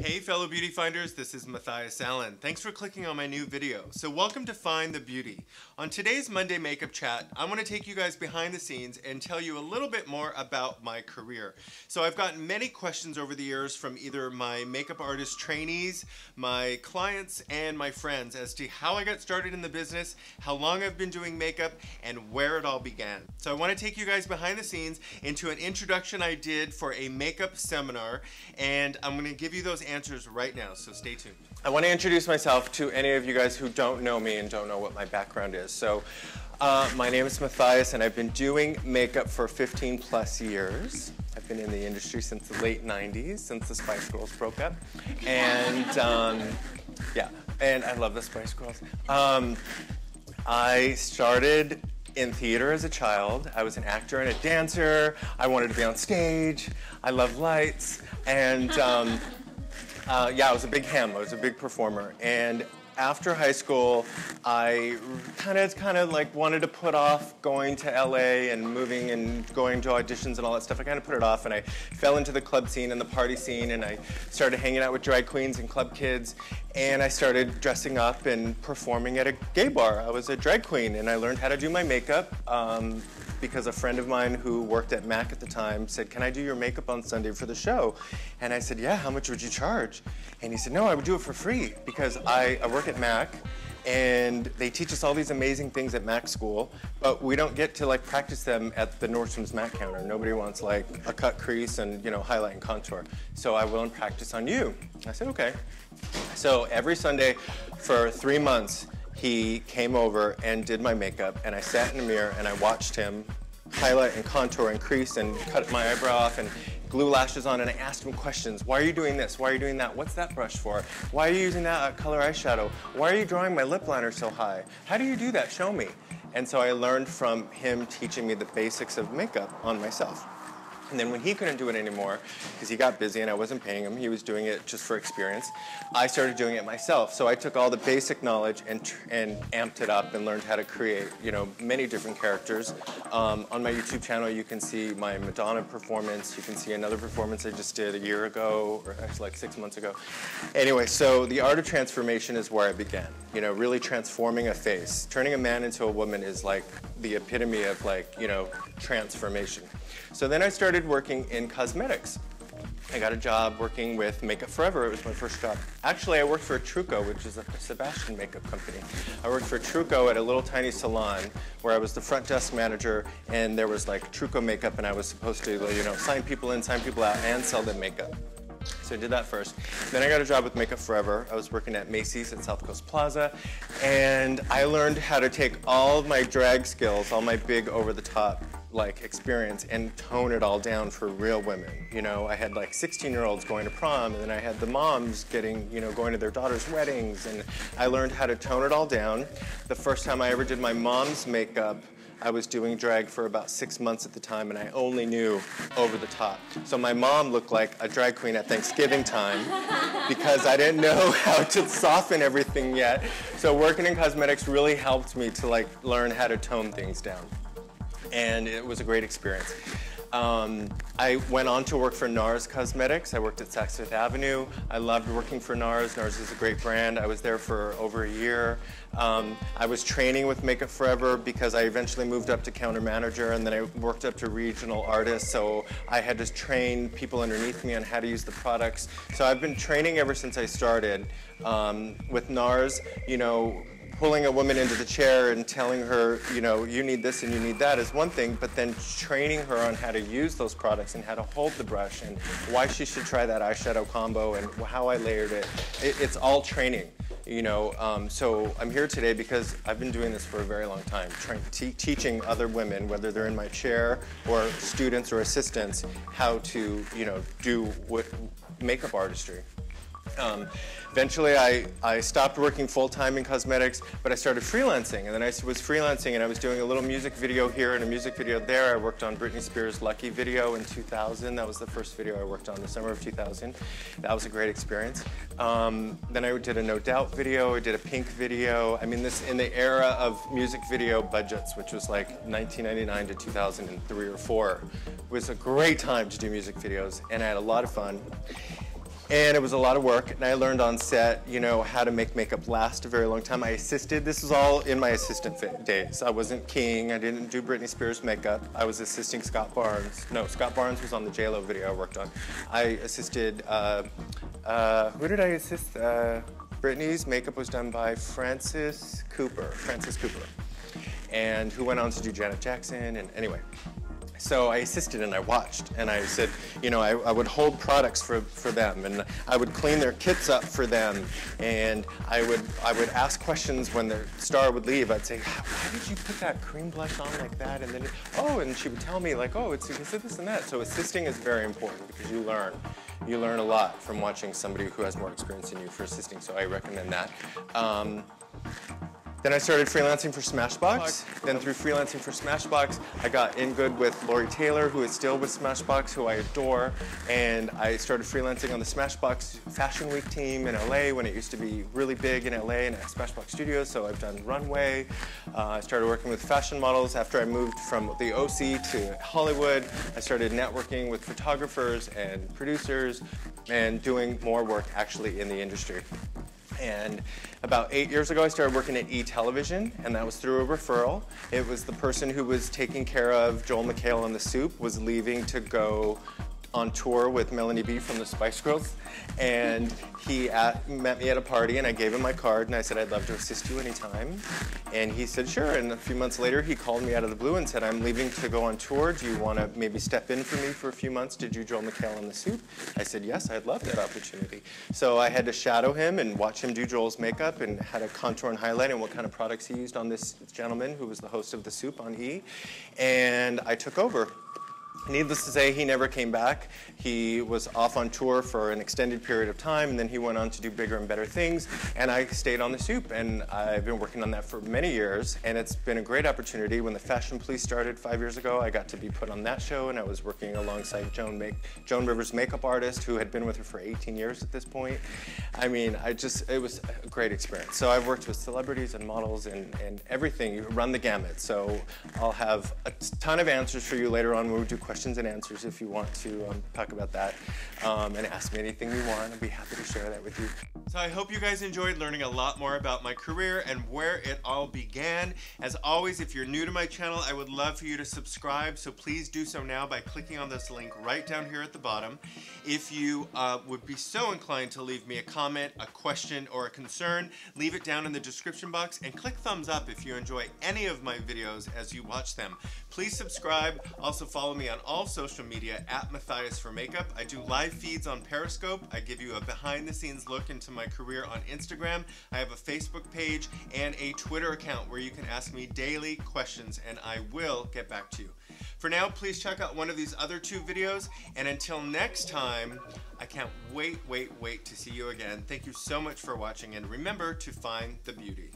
Hey fellow beauty finders, this is Matthias Allen. Thanks for clicking on my new video. So welcome to Find the Beauty. On today's Monday Makeup Chat, I want to take you guys behind the scenes and tell you a little bit more about my career. So I've gotten many questions over the years from either my makeup artist trainees, my clients, and my friends as to how I got started in the business, how long I've been doing makeup, and where it all began. So I want to take you guys behind the scenes into an introduction I did for a makeup seminar, and I'm going to give you those answers right now, so stay tuned. I want to introduce myself to any of you guys who don't know me and don't know what my background is. So my name is Matthias and I've been doing makeup for 15 plus years. I've been in the industry since the late 90s, since the Spice Girls broke up. And yeah, and I love the Spice Girls. I started in theater as a child. I was an actor and a dancer. I wanted to be on stage. I love lights. And yeah, I was a big ham. I was a big performer. And after high school, I kind of like wanted to put off going to LA and moving and going to auditions and all that stuff. I kind of put it off, and I fell into the club scene and the party scene, and I started hanging out with drag queens and club kids, and I started dressing up and performing at a gay bar. I was a drag queen, and I learned how to do my makeup because a friend of mine who worked at Mac at the time said, "Can I do your makeup on Sunday for the show?" And I said, "Yeah, how much would you charge?" And he said, "No, I would do it for free because I work at Mac and they teach us all these amazing things at Mac school, but we don't get to like practice them at the Nordstrom's Mac counter. Nobody wants like a cut crease and, you know, highlight and contour. So I will practice on you." I said, "Okay." So every Sunday for 3 months, he came over and did my makeup, and I sat in the mirror and I watched him highlight and contour and crease and cut my eyebrow off and glue lashes on, and I asked him questions. Why are you doing this? Why are you doing that? What's that brush for? Why are you using that color eyeshadow? Why are you drawing my lip liner so high? How do you do that? Show me. And so I learned from him teaching me the basics of makeup on myself. And then when he couldn't do it anymore, because he got busy and I wasn't paying him, he was doing it just for experience, I started doing it myself. So I took all the basic knowledge and amped it up and learned how to create, you know, many different characters. On my YouTube channel, you can see my Madonna performance. You can see another performance I just did a year ago, or actually like 6 months ago. Anyway, so the art of transformation is where I began. You know, really transforming a face. Turning a man into a woman is like the epitome of like, you know, transformation. So then I started working in cosmetics. I got a job working with Makeup Forever. It was my first job. Actually, I worked for Truco, which is a Sebastian makeup company. I worked for Truco at a little tiny salon where I was the front desk manager, and there was like Truco makeup, and I was supposed to, you know, sign people in, sign people out, and sell them makeup. So I did that first. Then I got a job with Makeup Forever. I was working at Macy's at South Coast Plaza, and I learned how to take all of my drag skills, all my big over-the-top like experience, and tone it all down for real women. You know, I had like 16-year-olds going to prom, and then I had the moms getting, you know, going to their daughters' weddings, and I learned how to tone it all down. The first time I ever did my mom's makeup, I was doing drag for about 6 months at the time, and I only knew over the top. So my mom looked like a drag queen at Thanksgiving time because I didn't know how to soften everything yet. So working in cosmetics really helped me to like learn how to tone things down. And it was a great experience. I went on to work for NARS Cosmetics. I worked at Saks Fifth Avenue. I loved working for NARS. NARS is a great brand. I was there for over a year. I was training with Makeup Forever because I eventually moved up to counter manager, and then I worked up to regional artist, so I had to train people underneath me on how to use the products. So I've been training ever since I started. With NARS, you know, pulling a woman into the chair and telling her, you know, you need this and you need that is one thing, but then training her on how to use those products and how to hold the brush and why she should try that eyeshadow combo and how I layered it. It's all training, you know. So I'm here today because I've been doing this for a very long time, teaching other women, whether they're in my chair or students or assistants, how to, you know, do what makeup artistry. Eventually, I stopped working full-time in cosmetics, but I started freelancing. And then I was freelancing, and I was doing a little music video here and a music video there. I worked on Britney Spears' Lucky video in 2000. That was the first video I worked on, the summer of 2000. That was a great experience. Then I did a No Doubt video. I did a Pink video. I mean, this in the era of music video budgets, which was like 1999 to 2003 or 4, was a great time to do music videos, and I had a lot of fun. And it was a lot of work, and I learned on set, you know, how to make makeup last a very long time. I assisted, this was all in my assistant days. I wasn't king, I didn't do Britney Spears makeup. I was assisting Scott Barnes. No, Scott Barnes was on the J-Lo video I worked on. I assisted, who did I assist? Britney's makeup was done by Francis Cooper, and who went on to do Janet Jackson, and anyway. So I assisted and I watched, and I said, you know, I would hold products for them, and I would clean their kits up for them, and I would ask questions when their star would leave. I'd say, why did you put that cream blush on like that? And then, oh, and she would tell me like, oh, it's because of this and that. So assisting is very important because you learn. You learn a lot from watching somebody who has more experience than you for assisting, so I recommend that. Then I started freelancing for Smashbox. Then through freelancing for Smashbox, I got in good with Lori Taylor, who is still with Smashbox, who I adore. And I started freelancing on the Smashbox Fashion Week team in LA when it used to be really big in LA and at Smashbox Studios. So I've done runway. I started working with fashion models after I moved from the OC to Hollywood. I started networking with photographers and producers and doing more work actually in the industry. And about 8 years ago, I started working at E! Television, and that was through a referral. It was the person who was taking care of Joel McHale on The Soup was leaving to go on tour with Melanie B from the Spice Girls, and he met me at a party, and I gave him my card, and I said, I'd love to assist you anytime. And he said, sure, and a few months later, he called me out of the blue and said, I'm leaving to go on tour. Do you want to maybe step in for me for a few months to do Joel McHale on The Soup? I said, yes, I'd love that opportunity. So I had to shadow him and watch him do Joel's makeup and how to contour and highlight and what kind of products he used on this gentleman who was the host of The Soup on E! And I took over. Needless to say, he never came back. He was off on tour for an extended period of time, and then he went on to do bigger and better things, and I stayed on The Soup, and I've been working on that for many years, and it's been a great opportunity. When the Fashion Police started 5 years ago, I got to be put on that show, and I was working alongside Joan Rivers' makeup artist, who had been with her for 18 years at this point. I mean, it was a great experience. So I've worked with celebrities and models and everything. You run the gamut. So I'll have a ton of answers for you later on when we do questions and answers if you want to talk about that, and ask me anything you want. I'd be happy to share that with you. So I hope you guys enjoyed learning a lot more about my career and where it all began. As always, if you're new to my channel, I would love for you to subscribe, so please do so now by clicking on this link right down here at the bottom. If you would be so inclined to leave me a comment, a question, or a concern, leave it down in the description box, and click thumbs up if you enjoy any of my videos as you watch them. Please subscribe. Also follow me on all social media at Matthias4Makeup. I do live feeds on Periscope. I give you a behind-the-scenes look into my career on Instagram. I have a Facebook page and a Twitter account where you can ask me daily questions, and I will get back to you. For now, please check out one of these other 2 videos, and until next time, I can't wait to see you again. Thank you so much for watching, and remember to find the beauty.